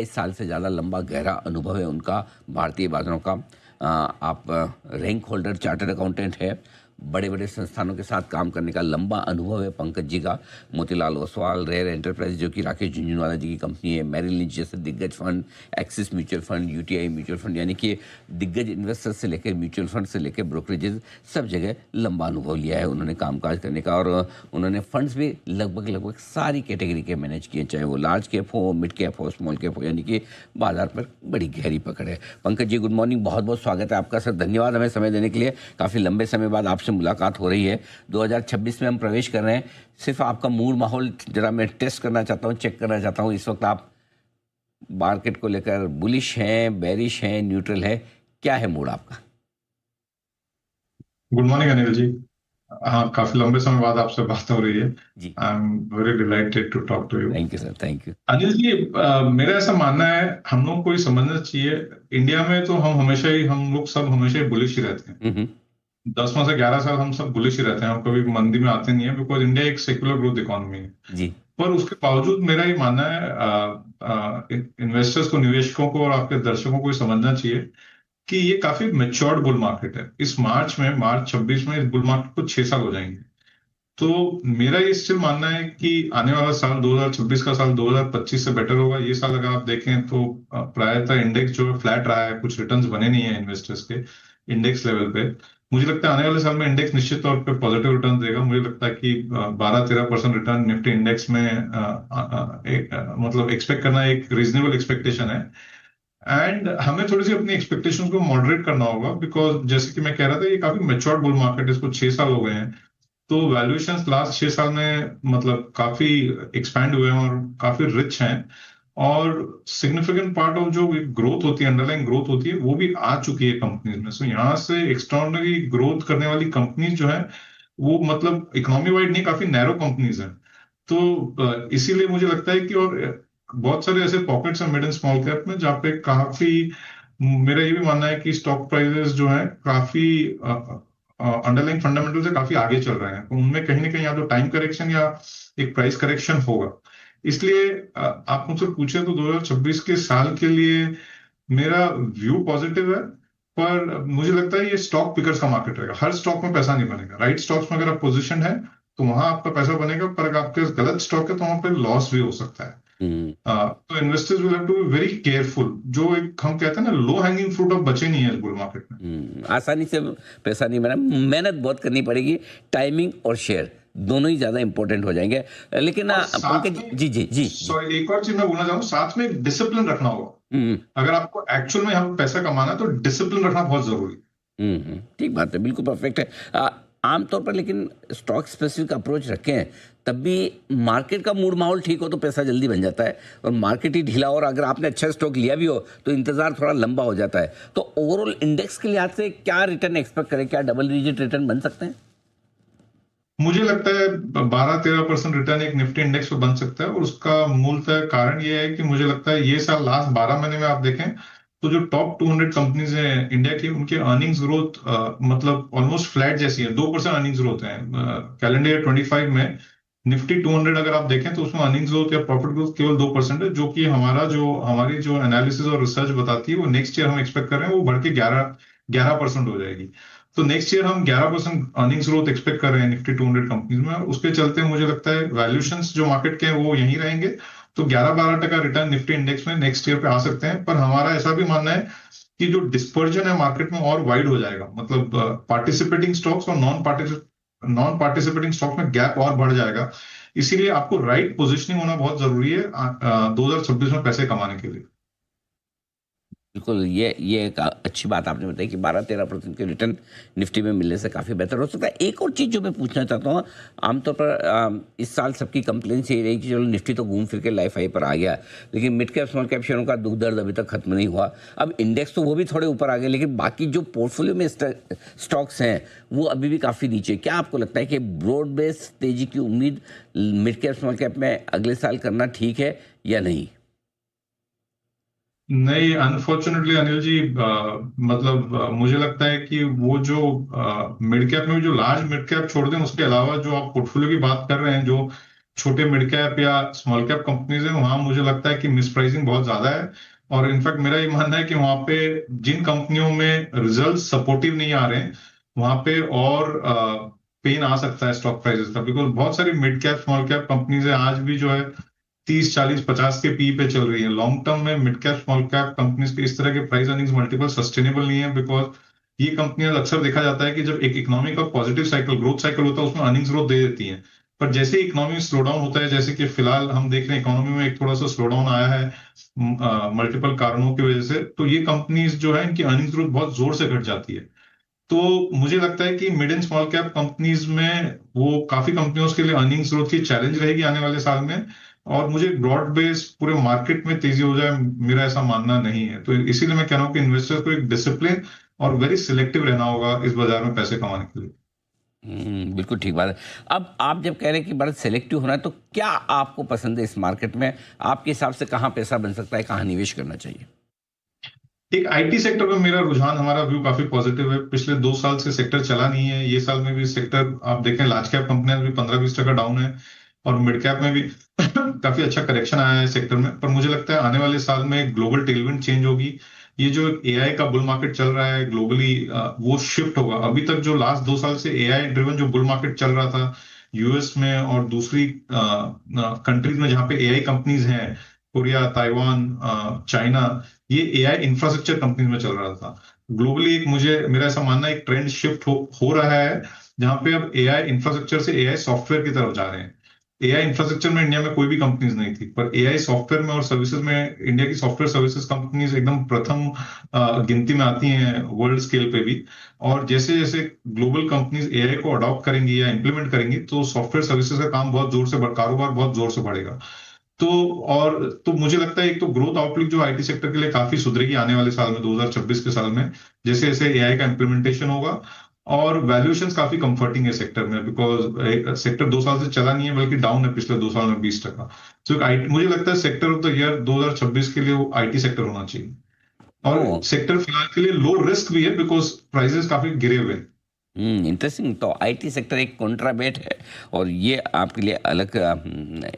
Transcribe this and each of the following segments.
इस साल से ज़्यादा लंबा गहरा अनुभव है उनका भारतीय बाजारों का। आप रैंक होल्डर चार्टर्ड अकाउंटेंट है, बड़े बड़े संस्थानों के साथ काम करने का लंबा अनुभव है पंकज जी का। मोतीलाल ओसवाल, रेयर एंटरप्राइज जो कि राकेश झुंझुनवाला जी की कंपनी है, मैरिल लिंच जैसे दिग्गज fund, axis mutual fund, UTI mutual fund, यानी कि दिग्गज इन्वेस्टर्स से लेकर म्यूचुअल फंड से लेकर ब्रोकरेजेस, सब जगह लंबा अनुभव लिया है उन्होंने कामकाज करने का। और उन्होंने फंड्स भी लगभग सारी कैटेगरी के मैनेज किए, चाहे वो लार्ज कैप हो, मिड कैप हो, स्मॉल कैप हो, यानी कि बाजार पर बड़ी गहरी पकड़ है। पंकज जी, गुड मॉर्निंग, बहुत बहुत स्वागत है आपका सर। धन्यवाद हमें समय देने के लिए। काफ़ी लंबे समय बाद आपसे मुलाकात हो रही है। 2026 में हम प्रवेश कर रहे हैं। सिर्फ आपका मूड माहौल जरा मैं टेस्ट करना चाहता हूँ, चेक करना चाहता हूँ। इस वक्त आप मार्केट को लेकर बुलिश हैं, बेरिश हैं, न्यूट्रल है, क्या है मूड आपका? Good morning Anil ji. हाँ, काफी लंबे समय बाद आपसे बात हो रही है। जी, I am very delighted to talk to you. Thank you sir, thank you. Anil ji, मेरा ऐसा मानना है हम लोग को ये समझना चाहिए। इंडिया में तो हम लोग सब हमेशा ही बुलिश ही रहते हैं। हम्म। 10 में से 11 साल हम सब बुलिश ही रहते हैं, हम कभी मंदी में आते नहीं है, बिकॉज इंडिया एक सेक्युलर ग्रोथ इकोनॉमी है। जी। पर उसके बावजूद मेरा ये मानना है इन्वेस्टर्स को, निवेशकों को और आपके दर्शकों को ये समझना चाहिए कि ये काफी मेच्योर्ड बुल मार्केट है। इस मार्च 26 में इस बुल मार्केट को 6 साल हो जाएंगे। तो मेरा ये स्टिल मानना है कि आने वाला साल 2026 का साल 2025 से बेटर होगा। ये साल अगर आप देखें तो प्रायतः इंडेक्स जो है फ्लैट रहा है, कुछ रिटर्न्स बने नहीं है इन्वेस्टर्स के इंडेक्स लेवल पे। मुझे लगता है आने वाले साल में इंडेक्स निश्चित तौर पे पॉजिटिव रिटर्न देगा। मुझे लगता है कि 12-13% रिटर्न निफ्टी इंडेक्स में मतलब एक्सपेक्ट करना एक रीजनेबल एक्सपेक्टेशन है। एंड हमें थोड़ी सी अपनी एक्सपेक्टेशंस को मॉडरेट करना होगा, बिकॉज जैसे कि मैं कह रहा था, ये काफी मेच्योर्ड बुल मार्केट है, इसको 6 साल हो गए हैं। तो वैल्यूएशंस लास्ट 6 साल में मतलब काफी एक्सपैंड हुए हैं और काफी रिच हैं। और सिग्निफिकेंट पार्ट ऑफ जो ग्रोथ होती है, अंडरलाइन ग्रोथ होती है, वो भी आ चुकी है कंपनीज में। सो यहाँ से एक्सट्राऑर्डिनरी ग्रोथ करने वाली कंपनीज जो है वो मतलब इकोनॉमी वाइड नहीं, काफी नैरो कंपनीज हैं। तो इसीलिए मुझे लगता है कि और बहुत सारे ऐसे पॉकेट्स हैं मिड एंड स्मॉल कैप में जहाँ पे काफी, मेरा ये भी मानना है कि स्टॉक प्राइसेस जो है काफी अंडरलाइन फंडामेंटल से काफी आगे चल रहे हैं। तो उनमें कहीं ना कहीं या तो टाइम करेक्शन या एक प्राइस करेक्शन होगा। इसलिए आप मुझसे पूछे तो 2026 के साल के लिए मेरा व्यू पॉजिटिव है। पर मुझे लगता है ये स्टॉक पिकर्स का मार्केट रहेगा। हर स्टॉक में पैसा नहीं बनेगा। राइट स्टॉक्स में अगर आप पोजिशन है तो वहां आपका पैसा बनेगा, पर अगर आपके गलत स्टॉक है तो वहां पे लॉस भी हो सकता है। हम्म। तो investors will have to be very careful. जो एक हम कहते हैं ना, लो हैंगिंग फ्रूट अब बचे नहीं है इस बुल मार्केट में। आसानी से पैसा नहीं बना, मेहनत बहुत करनी पड़ेगी। टाइमिंग और शेयर दोनों ही ज़्यादा इंपॉर्टेंट हो जाएंगे। लेकिन और साथ पंकज में, जी जी जी जी। सॉरी, एक और चीज मैं बोलना चाहूँ, साथ में एक डिसिप्लिन रखना होगा। हम्म अगर आपको एक्चुअल में यहाँ पे पैसा कमाना है तो डिसिप्लिन रखना बहुत जरूरी है। ठीक बात है, बिल्कुल परफेक्ट है। आमतौर पर लेकिन स्टॉक स्पेसिफिक अप्रोच रखें हैं, तब भी मार्केट का मूड माहौल ठीक हो तो पैसा जल्दी बन जाता है, और मार्केट ही ढीला हो और अगर आपने अच्छा स्टॉक लिया भी हो तो इंतजार थोड़ा लंबा हो जाता है। तो ओवरऑल इंडेक्स के लिहाज से क्या रिटर्न एक्सपेक्ट करें? क्या डबल डिजिट रिटर्न बन सकते हैं? मुझे लगता है 12-13% रिटर्न एक निफ्टी इंडेक्स पे बन सकता है। और उसका मूलतः कारण ये है कि मुझे लगता है ये साल लास्ट 12 महीने में आप देखें तो जो टॉप 200 कंपनीज हैं इंडिया की, उनके अर्निंग्स ग्रोथ मतलब ऑलमोस्ट फ्लैट जैसी है। 2% अर्निंग्स ग्रोथ है कैलेंडर ईयर 25 में। निफ्टी 200 अगर आप देखें तो उसमें अर्निंग्स ग्रोथ या प्रॉफिट ग्रोथ केवल 2% है, जो कि हमारी जो एनालिसिस और रिसर्च बताती है वो नेक्स्ट ईयर हम एक्सपेक्ट कर रहे हैं वो बढ़ के 11% हो जाएगी। तो नेक्स्ट ईयर हम 11% अर्निंग्स ग्रोथ एक्सपेक्ट कर रहे हैं निफ्टी 200 कंपनीज में। और उसके चलते मुझे लगता है वैल्यूएशंस जो मार्केट के हैं वो यहीं रहेंगे। तो 11-12% रिटर्न निफ्टी इंडेक्स में नेक्स्ट ईयर पे आ सकते हैं। पर हमारा ऐसा भी मानना है कि जो डिस्पर्जन है मार्केट में और वाइड हो जाएगा। मतलब पार्टिसिपेटिंग स्टॉक्स और नॉन पार्टिसिपेटिंग स्टॉक में गैप और बढ़ जाएगा। इसीलिए आपको राइट पोजिशनिंग होना बहुत जरूरी है 2026 में पैसे कमाने के लिए। बिल्कुल, ये एक अच्छी बात आपने बताई कि 12-13% के रिटर्न निफ्टी में मिलने से काफ़ी बेहतर हो सकता है। एक और चीज़ जो मैं पूछना चाहता हूँ, आमतौर पर इस साल सबकी कंप्लेन यही रही कि चलो निफ्टी तो घूम फिर के लाइफ हाई पर आ गया, लेकिन मिड कैप स्मॉल कैप शेयरों का दुख दर्द अभी तक खत्म नहीं हुआ। अब इंडेक्स तो वो भी थोड़े ऊपर आ गए, लेकिन बाकी जो पोर्टफोलियो में स्टॉक्स हैं वो अभी भी काफ़ी नीचे। क्या आपको लगता है कि ब्रॉड बेस तेजी की उम्मीद मिड कैप स्मॉल कैप में अगले साल करना ठीक है या नहीं? नहीं, अनफॉर्चुनेटली अनिल जी, मतलब मुझे लगता है कि वो जो मिड कैप में जो लार्ज मिड कैप छोड़ दें, उसके अलावा जो आप पोर्टफोलियो की बात कर रहे हैं, जो छोटे मिड कैप या स्मॉल कैप कंपनीज है, वहां मुझे लगता है कि मिसप्राइसिंग बहुत ज्यादा है। और इनफैक्ट मेरा ये मानना है कि वहां पे जिन कंपनियों में रिजल्ट सपोर्टिव नहीं आ रहे हैं, वहां पे और पेन आ सकता है स्टॉक प्राइसेस का, बिकॉज बहुत सारी mid cap small cap companies है आज भी जो है 30 40 50 के पी पे चल रही है। लॉन्ग टर्म में mid cap small cap companies के इस तरह के प्राइस अर्निंग्स मल्टीपल सस्टेनेबल नहीं है, बिकॉज ये कंपनियां अक्सर देखा जाता है कि जब एक इकोनॉमी का पॉजिटिव साइकिल ग्रोथ साइकिल होता है उसमें अर्निंग्स ग्रोथ दे देती है। पर जैसे इकोनॉमी स्लो डाउन होता है, जैसे कि फिलहाल हम देख रहे हैं इकोनॉमी में एक थोड़ा सा स्लो डाउन आया है मल्टीपल कारणों की वजह से, तो ये कंपनीज जो है इनकी अर्निंग्स ग्रोथ बहुत जोर से घट जाती है। तो मुझे लगता है कि mid and small cap companies में वो काफी कंपनियों के लिए अर्निंग्स ग्रोथ की चैलेंज रहेगी आने वाले साल में। और मुझे ब्रॉड बेस पूरे मार्केट में तेजी हो जाए, मेरा ऐसा मानना नहीं है। तो इसीलिए मैं कह रहा हूँ कि इन्वेस्टर को एक डिसिप्लिन और वेरी सिलेक्टिव रहना होगा इस बाजार में पैसे कमाने के लिए। बिल्कुल ठीक बात है। अब आप जब कह रहे हैं कि बड़ा सेलेक्टिव होना है, तो क्या आपको पसंद है इस मार्केट में? आपके हिसाब से कहाँ पैसा बन सकता है, कहाँ निवेश करना चाहिए? एक आईटी सेक्टर में मेरा रुझान, हमारा व्यू काफी पॉजिटिव है। पिछले 2 साल से सेक्टर चला नहीं है, ये साल में भी सेक्टर आप देखें लार्ज कैप कंपनियां भी 15-20% डाउन है, और मिड कैप में भी काफी अच्छा करेक्शन आया है सेक्टर में। पर मुझे लगता है आने वाले साल में ग्लोबल टेलविंड चेंज होगी। ये जो एआई का बुल मार्केट चल रहा है ग्लोबली, वो शिफ्ट होगा। अभी तक जो लास्ट 2 साल से एआई ड्रिवन जो बुल मार्केट चल रहा था यूएस में और दूसरी कंट्रीज में जहां पे एआई कंपनीज हैं, कोरिया, ताइवान, चाइना, ये एआई इंफ्रास्ट्रक्चर कंपनीज में चल रहा था। ग्लोबली एक मुझे मेरा ऐसा मानना है एक ट्रेंड शिफ्ट हो रहा है, जहां पे अब एआई इंफ्रास्ट्रक्चर से एआई सॉफ्टवेयर की तरफ जा रहे हैं। एआई इंफ्रास्ट्रक्चर में इंडिया में कोई भी कंपनीज नहीं थी, पर एआई सॉफ्टवेयर में और सर्विसेज में इंडिया की सॉफ्टवेयर सर्विसेज कंपनीज एकदम प्रथम गिनती में आती हैं वर्ल्ड स्केल पे भी। और जैसे जैसे ग्लोबल कंपनीज एआई को अडॉप्ट करेंगी या इंप्लीमेंट करेंगी, तो सॉफ्टवेयर सर्विसेज का काम बहुत जोर से कारोबार बहुत जोर से बढ़ेगा। तो और तो मुझे लगता है एक तो ग्रोथ आउटलुक जो आईटी सेक्टर के लिए काफी सुधरेगी आने वाले साल में, 2026 के साल में, जैसे जैसे एआई का इम्प्लीमेंटेशन होगा। और वैल्यूएशंस काफी कंफर्टिंग है सेक्टर में, बिकॉज सेक्टर 2 साल से चला नहीं है बल्कि डाउन है पिछले 2 साल में 20%। तो मुझे लगता है सेक्टर ऑफ द ईयर 2026 के लिए वो आईटी सेक्टर होना चाहिए। और ओ, सेक्टर फिलहाल के लिए लो रिस्क भी है, बिकॉज प्राइसेस काफी गिरे हुए हैं। इंटरेस्टिंग। तो आईटी सेक्टर एक कॉन्ट्राबेट है, और ये आपके लिए अलग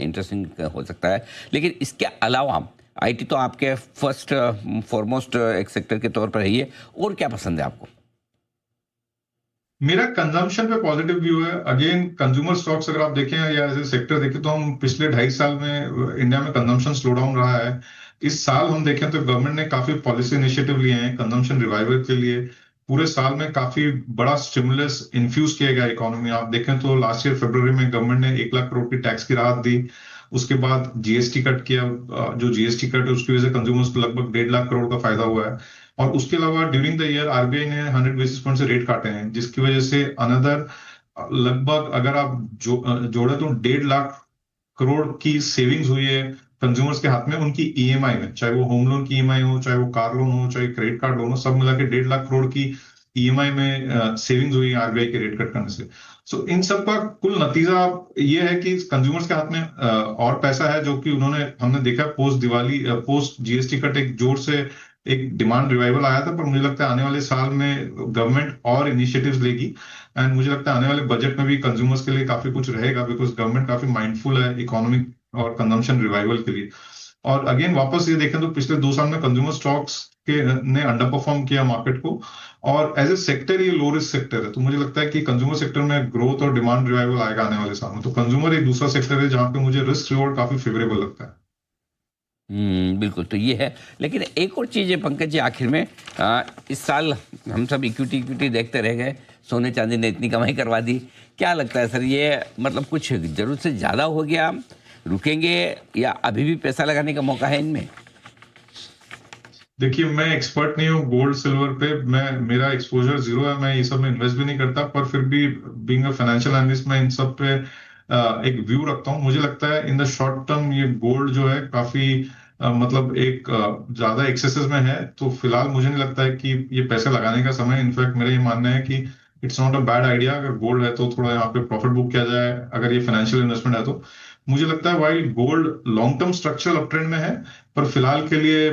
इंटरेस्टिंग हो सकता है। लेकिन इसके अलावा आईटी तो आपके फर्स्ट फॉरमोस्ट एक सेक्टर के तौर पर है ये, और क्या पसंद है आपको? मेरा कंजम्पशन पे पॉजिटिव व्यू है। अगेन कंज्यूमर स्टॉक्स अगर आप देखें या एज ए सेक्टर देखें, तो हम पिछले 2.5 साल में इंडिया में कंजम्पशन स्लो डाउन रहा है। इस साल हम देखें तो गवर्नमेंट ने काफी पॉलिसी इनिशिएटिव लिए हैं कंजम्पशन रिवाइवल के लिए। पूरे साल में काफी बड़ा स्टिमुलस इन्फ्यूज किया गया इकोनॉमी। आप देखें तो लास्ट ईयर फरवरी में गवर्नमेंट ने 1 लाख करोड़ की टैक्स की राहत दी। उसके बाद जीएसटी कट किया, जो जीएसटी कट है उसकी वजह से कंज्यूमर्स को लगभग 1.5 लाख करोड़ का फायदा हुआ है। और उसके अलावा ड्यूरिंग द ईयर आरबीआई ने 100 बेसिस पॉइंट से रेट काटे हैं, जिसकी वजह से अनदर लगभग अगर आप जोड़े तो 1.5 लाख करोड़ की सेविंग्स हुई है कंज्यूमर्स के हाथ में उनकी ईएमआई में, चाहे वो होम लोन की ईएमआई हो, चाहे वो कार लोन हो, चाहे क्रेडिट कार्ड लोन हो, सब मिला के 1.5 लाख करोड़ की ईएमआई में सेविंग्स हुई आरबीआई के रेट कट करने से। सो इन सब का कुल नतीजा ये है कि कंज्यूमर्स के हाथ में और पैसा है, जो कि उन्होंने हमने देखा post Diwali post GST cut एक जोर से एक डिमांड रिवाइवल आया था। पर मुझे लगता है आने वाले साल में गवर्नमेंट और इनिशिएटिव्स लेगी, एंड मुझे लगता है आने वाले बजट में भी कंज्यूमर्स के लिए काफी कुछ रहेगा, बिकॉज गवर्नमेंट काफी माइंडफुल है इकोनॉमिक और कंजम्पशन रिवाइवल के लिए। और अगेन वापस ये देखें तो पिछले 2 साल में कंज्यूमर स्टॉक्स के ने अंडर परफॉर्म किया मार्केट को, और एज ए सेक्टर ये लो रिस्क सेक्टर है। तो मुझे लगता है कि कंज्यूमर सेक्टर में ग्रोथ और डिमांड रिवाइवल आएगा आने वाले साल में। तो कंज्यूमर एक दूसरा सेक्टर है जहां पे मुझे रिस्क रिवॉर्ड काफी फेवरेबल लगता है। बिल्कुल, तो ये है। लेकिन एक और चीज़ है पंकज जी, आखिर में इस साल हम सब इक्विटी इक्विटी देखते रह गए, सोने चांदी ने इतनी कमाई करवा दी। क्या लगता है सर, ये मतलब कुछ जरूरत से ज़्यादा हो गया, रुकेंगे, या अभी भी पैसा लगाने का मौका है इनमें? देखिए, मैं एक्सपर्ट नहीं हूँ गोल्ड सिल्वर पे, मेरा एक्सपोजर जीरो है, मैं ये सब में इन्वेस्ट भी नहीं करता। पर फिर भी बीइंग अ फाइनेंशियल एनालिस्ट मैं इन सब पे एक व्यू रखता हूँ। मुझे लगता है इन द शॉर्ट टर्म ये गोल्ड जो है काफी मतलब एक ज्यादा एक्सेसेस में है। तो फिलहाल मुझे नहीं लगता है कि ये पैसे लगाने का समय है। इनफैक्ट मेरा ये मानना है कि it's not a bad idea, अगर गोल्ड है तो थोड़ा यहाँ पे प्रॉफिट बुक किया जाए, अगर ये फाइनेंशियल इन्वेस्टमेंट है तो। मुझे लगता है while gold long term structural uptrend में है, पर फिलहाल के लिए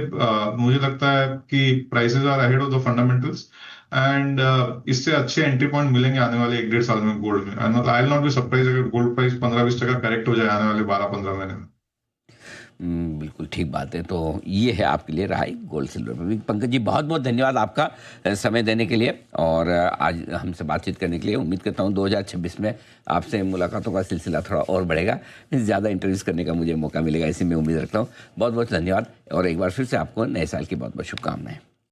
मुझे लगता है कि prices are ahead of the fundamentals. And इससे अच्छे एंट्री पॉइंट मिलेंगे आने वाले 1-1.5 साल में गोल्ड में। I will not be surprise अगर गोल्ड प्राइस 15-20% करेक्ट हो जाए आने वाले 12-15 महीने में। बिल्कुल ठीक बात है। तो ये है आपके लिए रहा गोल्ड सिल्वर पे भी। पंकज जी बहुत बहुत धन्यवाद आपका समय देने के लिए और आज हमसे बातचीत करने के लिए। उम्मीद करता हूँ 2026 में आपसे मुलाकातों का सिलसिला थोड़ा और बढ़ेगा, ज़्यादा इंटरव्यूज़ करने का मुझे मौका मिलेगा, इसी में उम्मीद रखता हूँ। बहुत बहुत धन्यवाद और एक बार फिर से आपको नए साल की बहुत बहुत शुभकामनाएं।